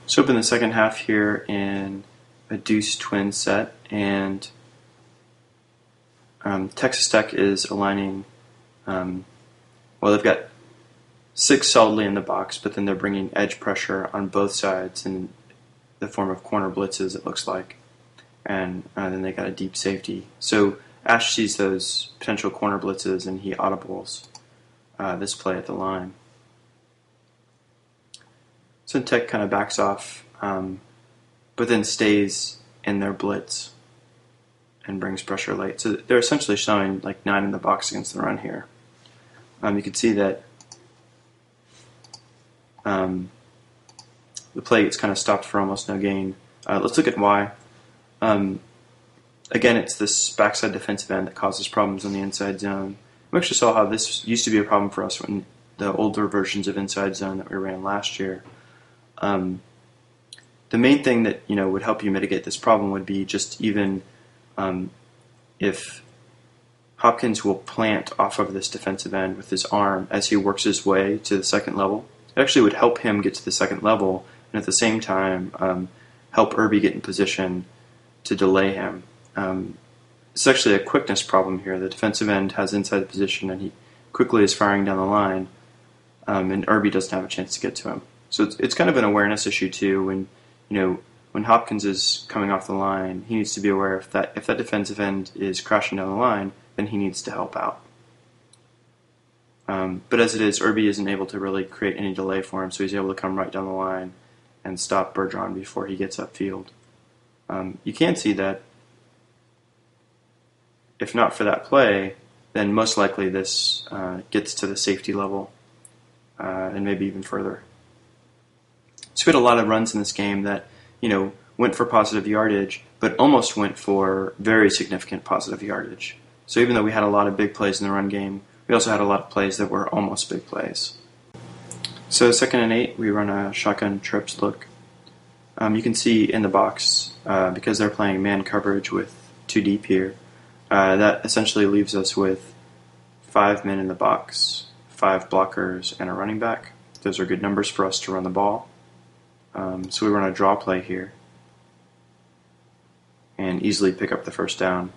So up in the second half here in a deuce twin set, and Texas Tech is aligning, well, they've got 6 solidly in the box, but then they're bringing edge pressure on both sides in the form of corner blitzes, it looks like. And then they got a deep safety. So Ash sees those potential corner blitzes and he audibles this play at the line. So Tech kind of backs off, but then stays in their blitz and brings pressure late. So they're essentially showing like 9 in the box against the run here. You can see that the play gets kind of stopped for almost no gain. Let's look at why. Again, it's this backside defensive end that causes problems on the inside zone. We actually saw how this used to be a problem for us when the older versions of inside zone that we ran last year. The main thing that would help you mitigate this problem would be just even if Hopkins will plant off of this defensive end with his arm as he works his way to the second level. It actually would help him get to the second level, and at the same time help Irby get in position to delay him. It's actually a quickness problem here. The defensive end has inside the position, and he quickly is firing down the line, and Irby doesn't have a chance to get to him. So it's kind of an awareness issue too. When Hopkins is coming off the line, he needs to be aware if that defensive end is crashing down the line, then he needs to help out. But as it is, Irby isn't able to really create any delay for him, so he's able to come right down the line and stop Bergeron before he gets upfield. You can see that if not for that play, then most likely this gets to the safety level and maybe even further. So we had a lot of runs in this game that went for positive yardage, but almost went for very significant positive yardage. So even though we had a lot of big plays in the run game, we also had a lot of plays that were almost big plays. So 2nd and 8, we run a shotgun trips look. You can see in the box, because they're playing man coverage with 2 deep here, that essentially leaves us with 5 men in the box, 5 blockers, and a running back. Those are good numbers for us to run the ball. So we run a draw play here and easily pick up the first down.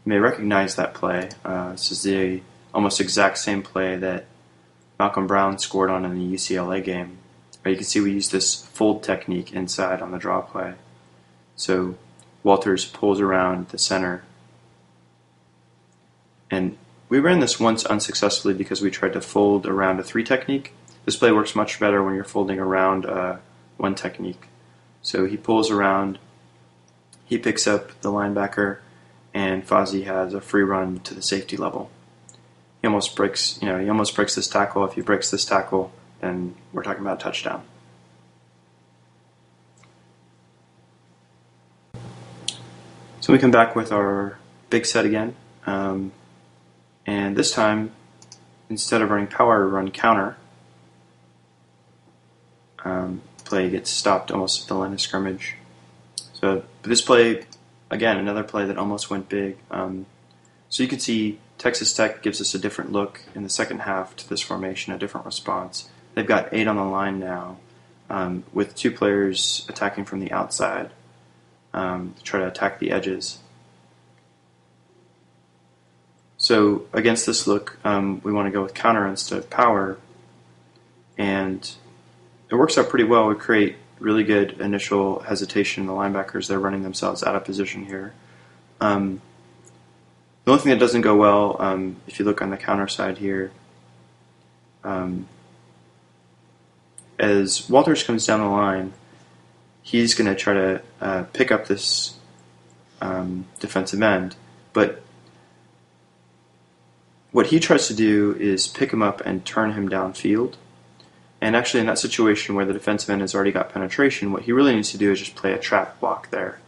You may recognize that play. This is the almost exact same play that Malcolm Brown scored on in the UCLA game. You can see we use this fold technique inside on the draw play. So Walters pulls around the center. And we ran this once unsuccessfully because we tried to fold around a 3 technique. This play works much better when you're folding around 1 technique. So he pulls around, he picks up the linebacker, and Fozzie has a free run to the safety level. He almost breaks this tackle. If he breaks this tackle, then we're talking about a touchdown. So we come back with our big set again, and this time, instead of running power, we run counter. Play gets stopped almost at the line of scrimmage. So this play, again, another play that almost went big. So you can see Texas Tech gives us a different look in the second half to this formation, a different response. They've got 8 on the line now, with 2 players attacking from the outside to try to attack the edges. So against this look, we want to go with counter instead of power, and it works out pretty well. We create really good initial hesitation in the linebackers. They're running themselves out of position here. The only thing that doesn't go well, if you look on the counter side here, as Walters comes down the line, he's going to try to pick up this defensive end, but what he tries to do is pick him up and turn him downfield. And actually in that situation where the defensive end has already got penetration, what he really needs to do is just play a trap block there.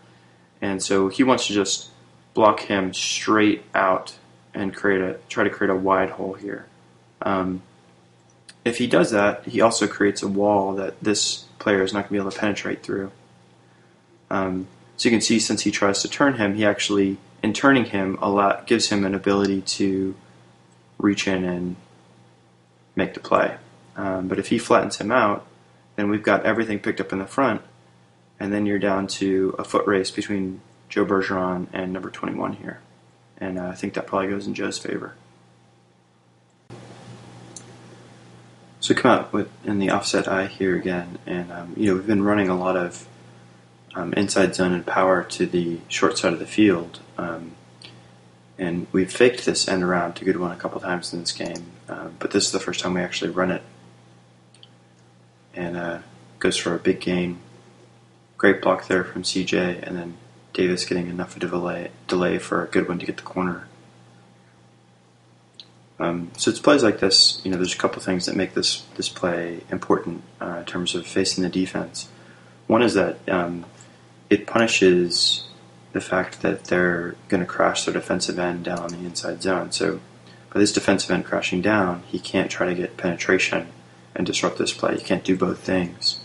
And so he wants to just block him straight out and try to create a wide hole here. If he does that, he also creates a wall that this player is not going to be able to penetrate through. So you can see since he tries to turn him, he actually, in turning him, gives him an ability to reach in and make the play. But if he flattens him out, then we've got everything picked up in the front, and then you're down to a foot race between Joe Bergeron and number 21 here. And I think that probably goes in Joe's favor. So we come out in the offset eye here again, and we've been running a lot of inside zone and power to the short side of the field, and we've faked this end around to Goodwin a couple times in this game, but this is the first time we actually run it, and goes for a big gain. Great block there from CJ, and then Davis getting enough of a delay for Goodwin to get the corner. So it's plays like this. There's a couple things that make this play important in terms of facing the defense. One is that it punishes the fact that they're going to crash their defensive end down on the inside zone. So by this defensive end crashing down, he can't try to get penetration and disrupt this play. He can't do both things.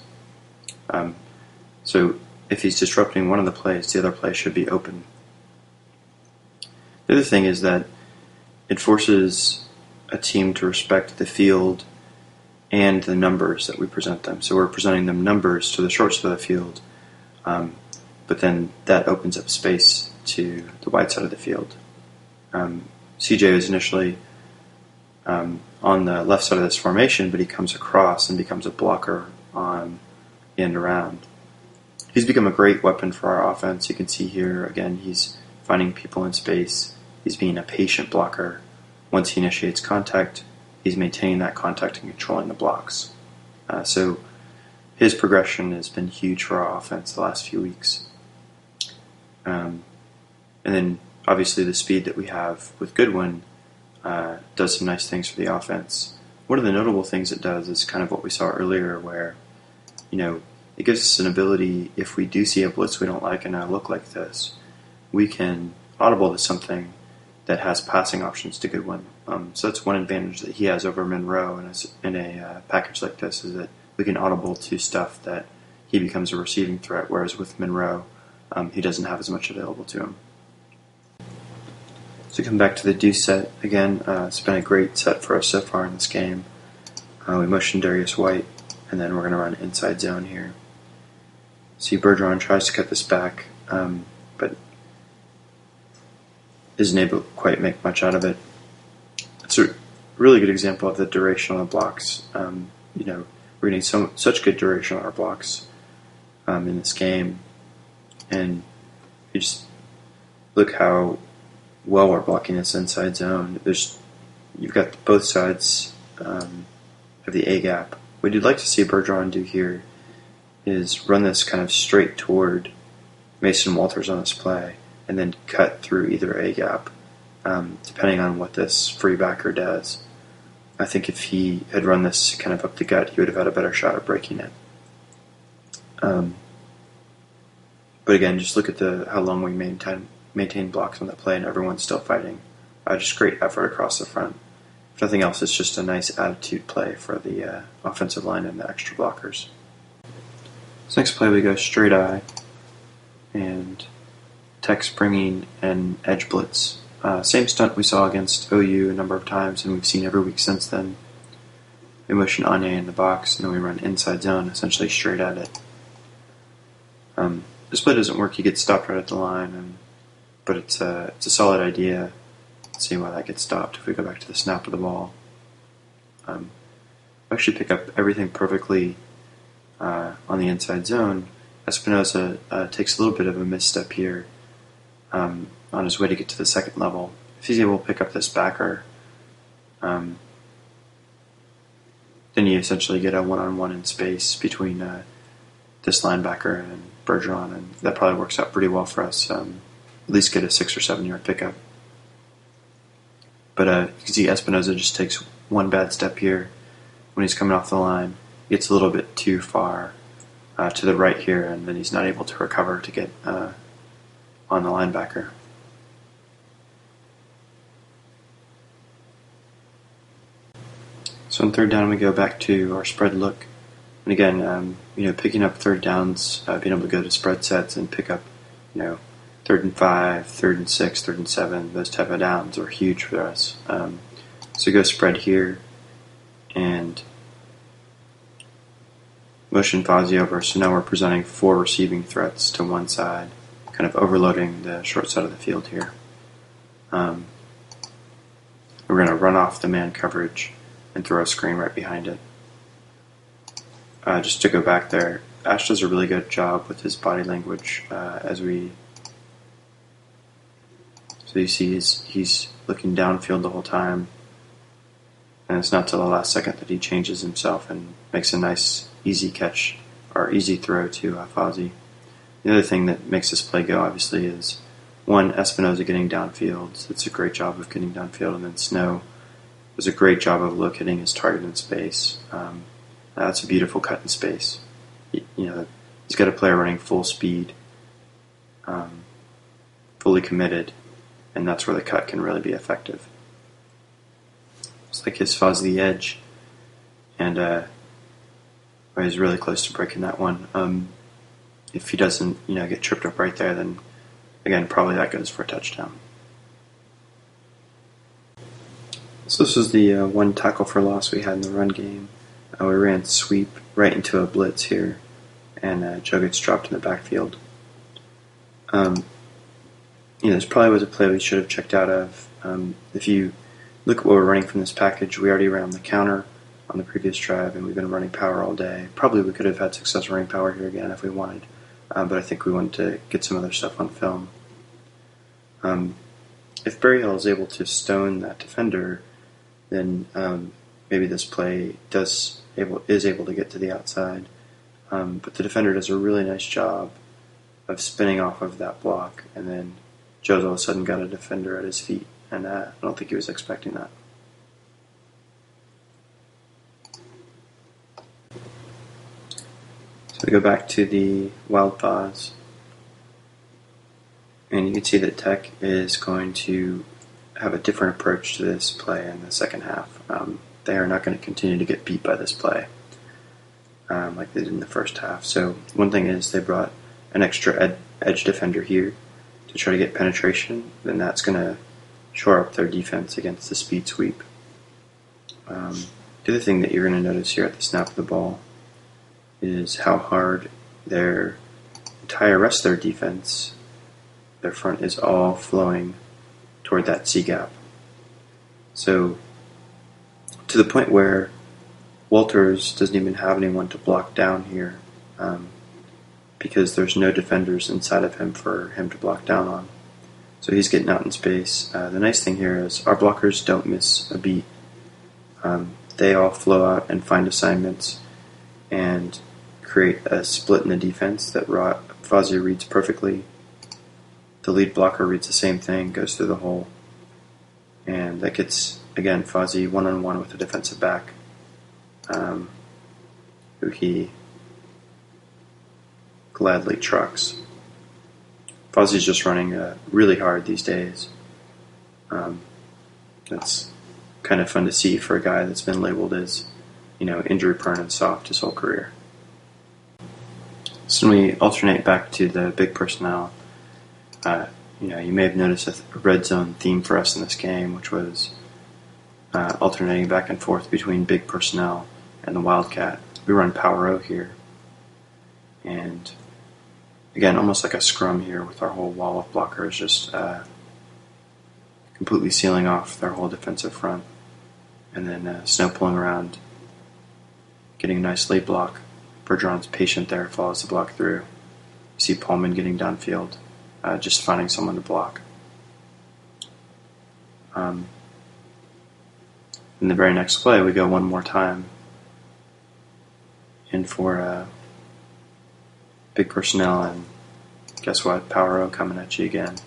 So if he's disrupting one of the plays, the other play should be open. The other thing is that it forces a team to respect the field and the numbers that we present them. So we're presenting them numbers to the short side of the field, but then that opens up space to the wide side of the field. CJ was initially on the left side of this formation, but he comes across and becomes a blocker on the end around. He's become a great weapon for our offense. You can see here, again, he's finding people in space. He's being a patient blocker. Once he initiates contact, he's maintaining that contact and controlling the blocks. So his progression has been huge for our offense the last few weeks. And then, obviously, the speed that we have with Goodwin does some nice things for the offense. One of the notable things it does is kind of what we saw earlier, where, it gives us an ability, if we do see a blitz we don't like and a look like this, we can audible to something that has passing options to Goodwin. So that's one advantage that he has over Monroe in a package like this, is that we can audible to stuff that he becomes a receiving threat, whereas with Monroe, he doesn't have as much available to him. So come back to the deuce set again. It's been a great set for us so far in this game. We motion Darius White, and then we're going to run inside zone here. See, Bergeron tries to cut this back, but isn't able to quite make much out of it. It's a really good example of the duration on the blocks. We're getting such good duration on our blocks in this game, and you just look how well we're blocking this inside zone. You've got both sides of the A gap. What you'd like to see Bergeron do here is run this kind of straight toward Mason Walters on this play, and then cut through either A gap, depending on what this free backer does. I think if he had run this kind of up the gut, he would have had a better shot at breaking it. But again, just look at how long we maintain blocks on the play, and everyone's still fighting. Just great effort across the front. If nothing else, it's just a nice attitude play for the offensive line and the extra blockers. This next play, we go straight eye, and Tech's bringing an edge blitz. Same stunt we saw against OU a number of times, and we've seen every week since then. We motion Anya in the box, and then we run inside zone, essentially straight at it. This play doesn't work. He gets stopped right at the line, but it's a solid idea. Let's see why that gets stopped if we go back to the snap of the ball. Actually pick up everything perfectly on the inside zone. Espinoza takes a little bit of a misstep here on his way to get to the second level. If he's able to pick up this backer, then you essentially get a one-on-one in space between this linebacker and Bergeron, and that probably works out pretty well for us. At least get a 6 or 7 yard pickup. But you can see Espinoza just takes one bad step here when he's coming off the line. He gets a little bit too far to the right here, and then he's not able to recover to get on the linebacker. So on third down, we go back to our spread look. And again, picking up third downs, being able to go to spread sets and pick up, 3rd and 5, 3rd and 6, 3rd and 7, those type of downs are huge for us. So go spread here, and motion Fozzie over, so now we're presenting 4 receiving threats to one side, kind of overloading the short side of the field here. We're going to run off the man coverage and throw a screen right behind it. Just to go back there, Ash does a really good job with his body language so you see he's looking downfield the whole time, and it's not till the last second that he changes himself and makes a nice easy catch or easy throw to Fozzie. The other thing that makes this play go, obviously, is one, Espinoza getting downfield. It's a great job of getting downfield, and then Snow does a great job of locating his target in space. That's a beautiful cut in space. He's got a player running full speed, fully committed, and that's where the cut can really be effective. It's like his Fozzie the edge, and he's really close to breaking that one. If he doesn't, get tripped up right there, then again, probably that goes for a touchdown. So this was the one tackle for loss we had in the run game. We ran sweep right into a blitz here, and Joe gets dropped in the backfield. This probably was a play we should have checked out of. If you look at what we're running from this package, we already ran the counter on the previous drive, and we've been running power all day. Probably we could have had success running power here again if we wanted, but I think we wanted to get some other stuff on film. If Berryhill is able to stone that defender, then maybe this play is able to get to the outside. But the defender does a really nice job of spinning off of that block, and then Joe's all of a sudden got a defender at his feet, and I don't think he was expecting that. So we go back to the wild pause, and you can see that Tech is going to have a different approach to this play in the second half. They are not going to continue to get beat by this play like they did in the first half. So one thing is they brought an extra edge defender here to try to get penetration, then that's going to shore up their defense against the speed sweep. The other thing that you're going to notice here at the snap of the ball is how hard their entire rest of their defense, their front is all flowing toward that C gap. So to the point where Walters doesn't even have anyone to block down here because there's no defenders inside of him for him to block down on. So he's getting out in space. The nice thing here is our blockers don't miss a beat. They all flow out and find assignments and create a split in the defense that Fozzie reads perfectly. The lead blocker reads the same thing, goes through the hole, and that gets, again, Fozzie one-on-one with the defensive back, who he gladly trucks. Fozzie's just running really hard these days. That's kind of fun to see for a guy that's been labeled as, injury-prone and soft his whole career. So when we alternate back to the big personnel, you may have noticed a red zone theme for us in this game, which was alternating back and forth between big personnel and the Wildcat. We run Power O here, and again, almost like a scrum here with our whole wall of blockers just completely sealing off their whole defensive front, and then Snow pulling around, getting a nice late block. Bergeron's patient there, follows the block through. You see Pullman getting downfield, just finding someone to block. In the very next play, we go one more time in for big personnel, and guess what? Power O coming at you again.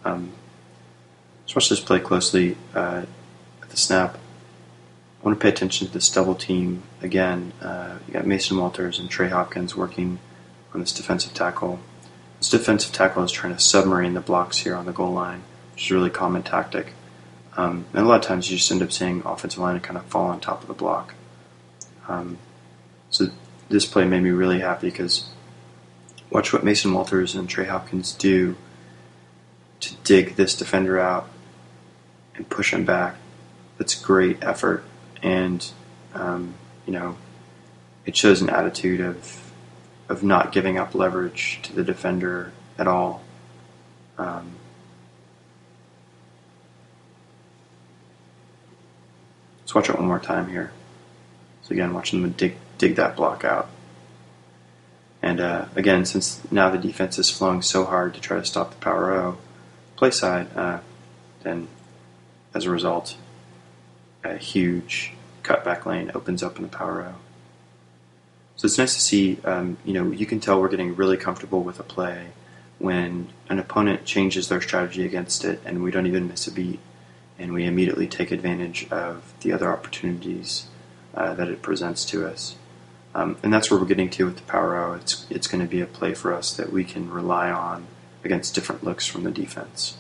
Let's watch this play closely at the snap. I want to pay attention to this double team again. You got Mason Walters and Trey Hopkins working on this defensive tackle. This defensive tackle is trying to submarine the blocks here on the goal line, which is a really common tactic. And a lot of times you just end up seeing offensive line kind of fall on top of the block. So this play made me really happy because watch what Mason Walters and Trey Hopkins do to dig this defender out and push him back. That's great effort. And, it shows an attitude of not giving up leverage to the defender at all. Let's watch it one more time here. So again, watching them dig that block out. And again, since now the defense is flowing so hard to try to stop the power O play side, then as a result, a huge cutback lane opens up in the power O. So it's nice to see, you can tell we're getting really comfortable with a play when an opponent changes their strategy against it and we don't even miss a beat, and we immediately take advantage of the other opportunities that it presents to us. And that's where we're getting to with the power O. It's going to be a play for us that we can rely on against different looks from the defense.